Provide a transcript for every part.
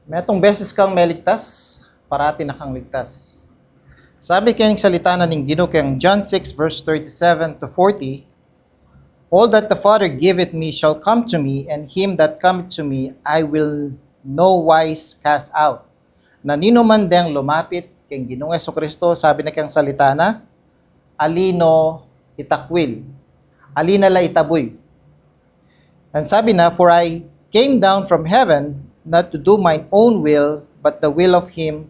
Metong beses kang meligtas, parati na kang ligtas. Sabi kayong salita na ning Ginoo kang John 6 verse 37 to 40, all that the Father giveth me shall come to me, and him that cometh to me I will no wise cast out. Na nino man deng lumapit kang Ginoong Jesucristo, sabi na kang salita na, alino itakwil, alina la itaboy. And sabi na, for I came down from heaven not to do mine own will, but the will of him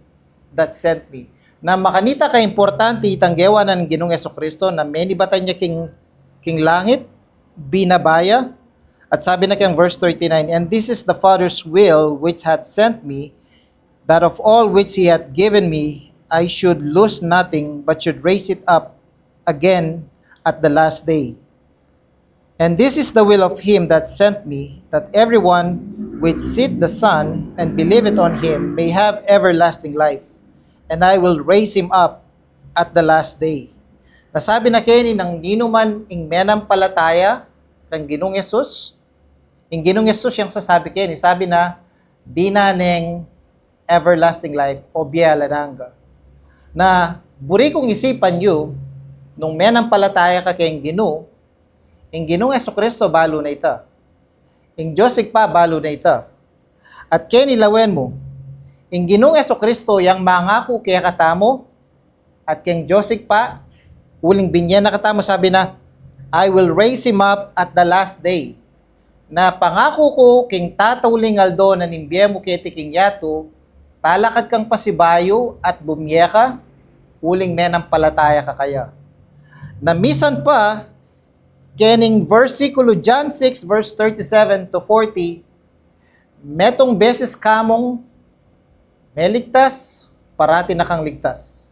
that sent me. Na makanita ka importante itanggewa ng Ginoong Jesucristo na menibatan niya king langit, binabaya, at sabi na kang verse 39, and this is the Father's will which hath sent me, that of all which he hath given me, I should lose nothing, but should raise it up again at the last day. And this is the will of him that sent me, that everyone which seeth the Son and believeth on him may have everlasting life, and I will raise him up at the last day. Nasabi na kayo ng ninuman ing menampalataya kang Ginoong Yesus, ing Ginoong Yesus yung sasabi kayo, sabi na, di na neng everlasting life o biyalananga. Na buri kong isipan nyo, nung menampalataya ka kayong Ginoo, ing Ginoong Jesucristo balo na ita. Ing Diyosig pa balo na ita. At kaya nilawen mo, ing Ginoong Jesucristo yang mangako kaya katamo, at kayong Diyosig pa, uling binyan na katamo, sabi na, I will raise him up at the last day. Na pangako ko king tatawling aldo na nimbiya mo kaya tiking yato, talakad kang pasibayo at bumye ka, uling menampalataya ka kaya. Na misan pa, kening versikulo John 6 verse 37 to 40, metong beses kamong meligtas, parati na kang ligtas.